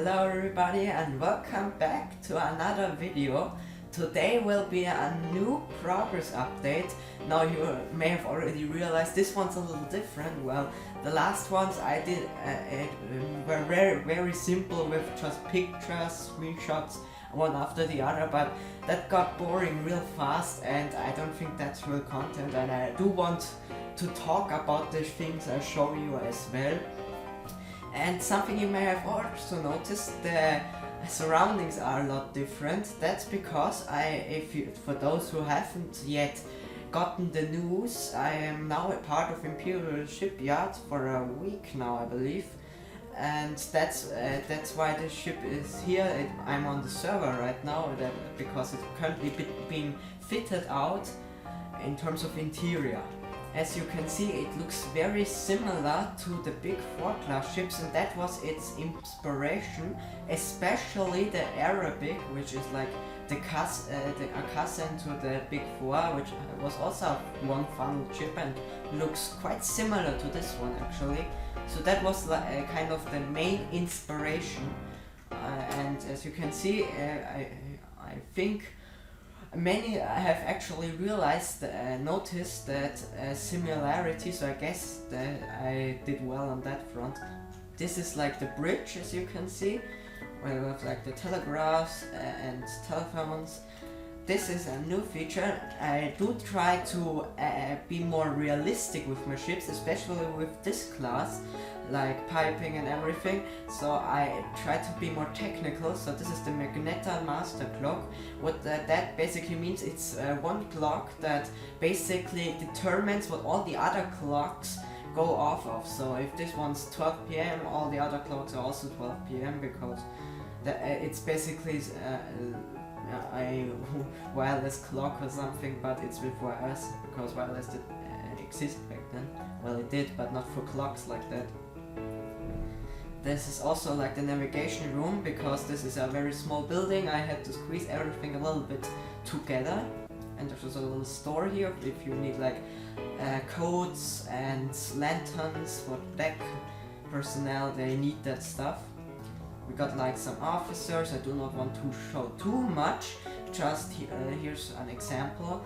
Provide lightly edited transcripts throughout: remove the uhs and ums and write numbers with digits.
Hello everybody and welcome back to another video. Today will be a new progress update. Now you may have already realized this one's a little different. Well, the last ones I did were very simple with just pictures, screenshots, one after the other, but that got boring real fast and I don't think that's real content, and I do want to talk about the things I show you as well. And something you may have also noticed, the surroundings are a lot different. That's because for those who haven't yet gotten the news, I am now a part of Imperial Shipyard for a week now, I believe. And that's why the ship is here. I'm on the server right now because it's currently being fitted out in terms of interior. As you can see, it looks very similar to the big 4 class ships, and that was its inspiration, especially the Arabic, which is like the cousin to the big 4, which was also one funnel ship and looks quite similar to this one actually. So that was like kind of the main inspiration, and as you can see, I think many have actually noticed that similarity, so I guess that I did well on that front. This is like the bridge, as you can see, where we have like the telegraphs and telephones. This is a new feature. I do try to be more realistic with my ships, especially with this class, like piping and everything. So I try to be more technical. So this is the Magneta Master Clock. What that basically means, it's one clock that basically determines what all the other clocks go off of. So if this one's 12 PM, all the other clocks are also 12 PM because it's basically a wireless clock or something, but it's with wires because wireless did exist back then. Well, it did, but not for clocks like that. This is also like the navigation room, because this is a very small building. I had to squeeze everything a little bit together, and there's also a little store here if you need like codes and lanterns for deck personnel. They need that stuff. We got like some officers. I do not want to show too much, just here's an example,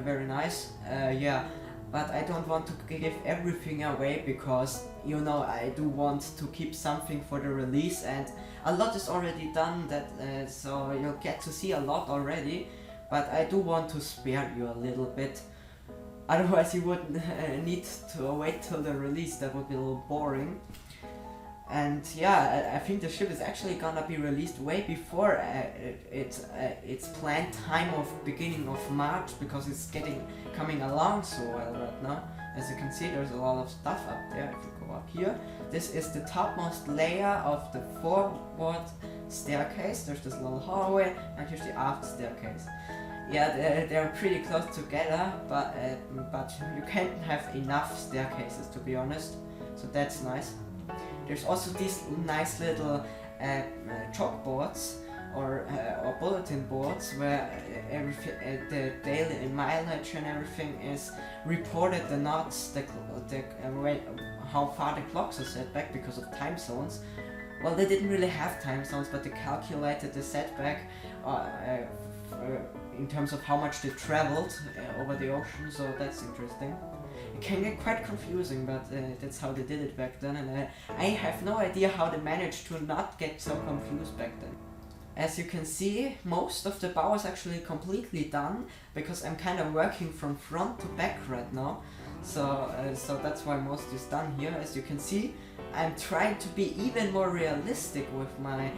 very nice, yeah, but I don't want to give everything away because, you know, I do want to keep something for the release, and a lot is already done, so you'll get to see a lot already, but I do want to spare you a little bit, otherwise you would need to wait till the release. That would be a little boring. And yeah, I think the ship is actually gonna be released way before its planned time of beginning of March, because it's coming along so well right now. As you can see, there's a lot of stuff up there. If you go up here, this is the topmost layer of the forward staircase. There's this little hallway, and here's the aft staircase. Yeah, they're pretty close together, but you can't have enough staircases, to be honest. So that's nice. There's also these nice little chalkboards or bulletin boards where the daily mileage and everything is reported, the knots, how far the clocks are set back because of time zones. Well, they didn't really have time zones, but they calculated the setback in terms of how much they traveled over the ocean, so that's interesting. It can get quite confusing, but that's how they did it back then, and I have no idea how they managed to not get so confused back then. As you can see, most of the bow is actually completely done, because I'm kind of working from front to back right now, so that's why most is done here. As you can see, I'm trying to be even more realistic with my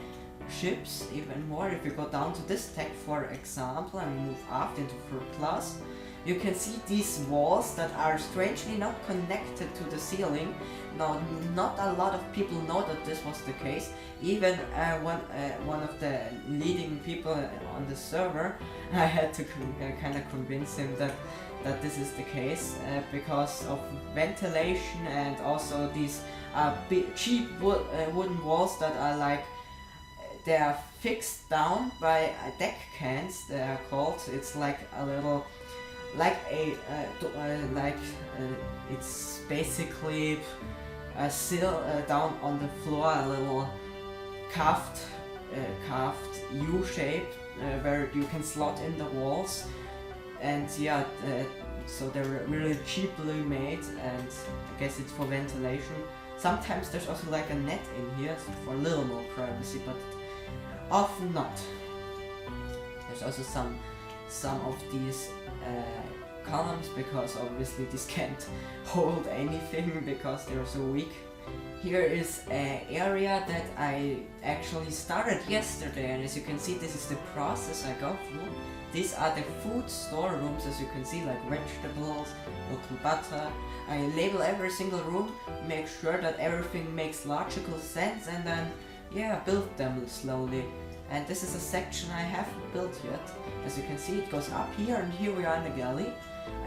ships, even more. If you go down to this deck, for example, and move aft into 3rd class, you can see these walls that are strangely not connected to the ceiling. Now, not a lot of people know that this was the case. Even one of the leading people on the server, I had to kind of convince him that this is the case, because of ventilation, and also these cheap wooden walls that are like, they are fixed down by deck cans, they are called. It's like a little, it's basically a sill down on the floor, a little carved U shape where you can slot in the walls, and yeah, so they're really cheaply made, and I guess it's for ventilation. Sometimes there's also like a net in here for a little more privacy, but often not. There's also some of these columns, because obviously this can't hold anything because they're so weak. Here is an area that I actually started yesterday, and as you can see, this is the process I go through. These are the food storerooms, as you can see, like vegetables, local butter. I label every single room, make sure that everything makes logical sense, and then yeah, build them slowly. And this is a section I haven't built yet. As you can see, it goes up here, and here we are in the galley.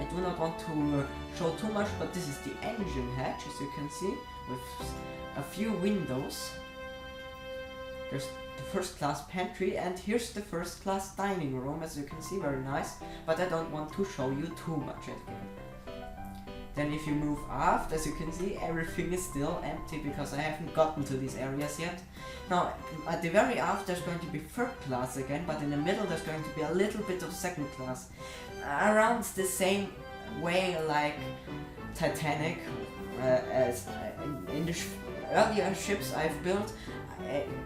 I do not want to show too much, but this is the engine hatch, as you can see, with a few windows. There's the first class pantry, and here's the first class dining room, as you can see, very nice, but I don't want to show you too much again. Then if you move aft, as you can see, everything is still empty because I haven't gotten to these areas yet. Now, at the very aft there's going to be third class again, but in the middle there's going to be a little bit of second class. Around the same way like Titanic, as in the earlier ships I've built,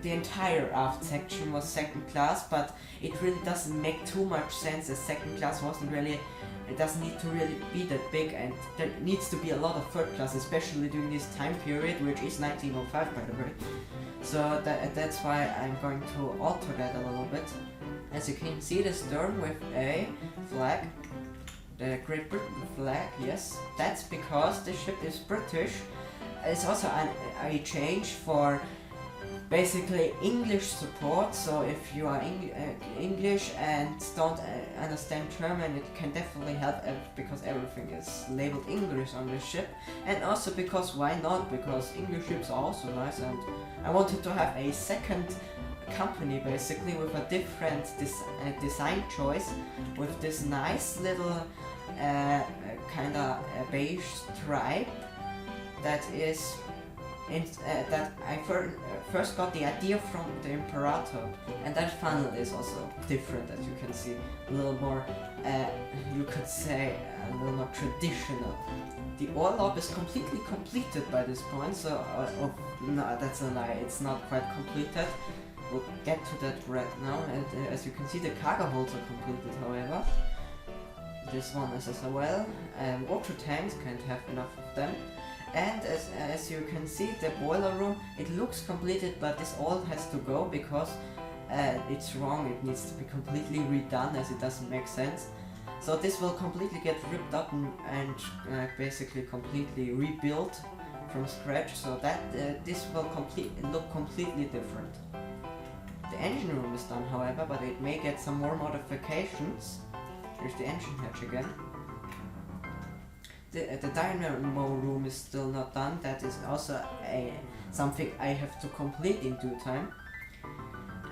the entire aft section was second class, but it really doesn't make too much sense, as second class wasn't really, it doesn't need to really be that big, and there needs to be a lot of third class, especially during this time period, which is 1905 by the way. So that's why I'm going to alter that a little bit. As you can see, the stern with a flag, the Great Britain flag, yes, that's because the ship is British. It's also a change for basically English support, so if you are English and don't understand German, it can definitely help, because everything is labeled English on the ship. And also because why not, because English ships are also nice, and I wanted to have a second company basically with a different design choice, with this nice little kinda beige stripe that is that I first got the idea from the Imperator, and that funnel is also different, as you can see, a little more, you could say, a little more traditional. The oil lob is completely completed by this point, so, no, that's a lie, it's not quite completed. We'll get to that right now, and as you can see, the cargo holds are completed, however. This one is as well, water tanks, can't have enough of them. And as you can see, the boiler room, it looks completed, but this all has to go because it's wrong. It needs to be completely redone, as it doesn't make sense. So this will completely get ripped up and basically completely rebuilt from scratch, so that this will look completely different. The engine room is done, however, but it may get some more modifications. Here's the engine hatch again. The dynamo room is still not done. That is also something I have to complete in due time.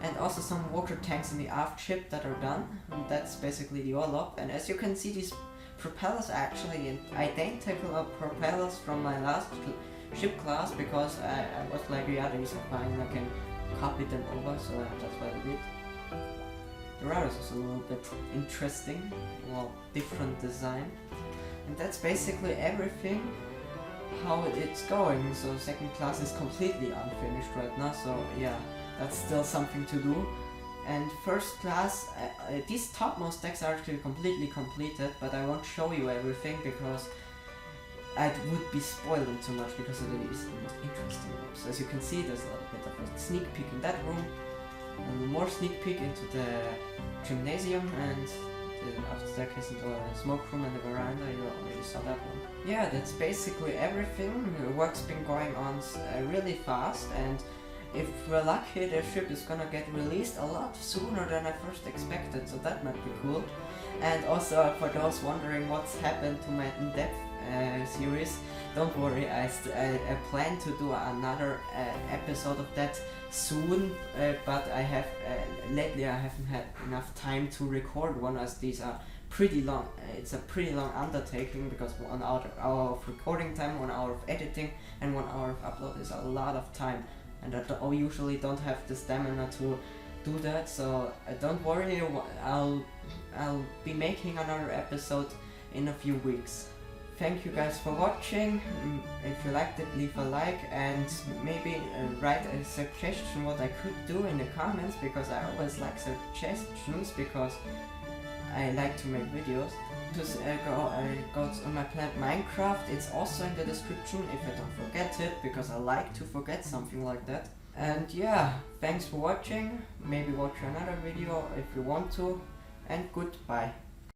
And also some water tanks in the aft ship that are done. And that's basically the oil up. And as you can see, these propellers are actually identical propellers from my last ship class, because I was like, yeah, these are fine, I can copy them over, so that's what I did. The rudder is a little bit interesting, well, different design. And that's basically everything, how it's going. So second class is completely unfinished right now, so yeah, that's still something to do. And first class, these topmost decks are actually completely completed, but I won't show you everything because I would be spoiling too much, because it is the most interesting rooms. So as you can see, there's a little bit of a sneak peek in that room, and more sneak peek into the gymnasium, and after staircase into a smoke room and the veranda. You already saw that one. Yeah, that's basically everything. The work's been going on really fast, and if we're lucky, the ship is gonna get released a lot sooner than I first expected, so that might be cool. And also, for those wondering what's happened to my in-depth series, don't worry, I plan to do another episode of that soon, but I have lately I haven't had enough time to record one, as these are pretty long. It's a pretty long undertaking, because 1 hour of recording time, 1 hour of editing, and 1 hour of upload is a lot of time. and I usually don't have the stamina to do that, so don't worry, I'll be making another episode in a few weeks. Thank you guys for watching. If you liked it, leave a like and maybe write a suggestion what I could do in the comments, because I always like suggestions because I like to make videos. Just go to my planet Minecraft, it's also in the description if I don't forget it, because I like to forget something like that. And yeah, thanks for watching, maybe watch another video if you want to, and goodbye.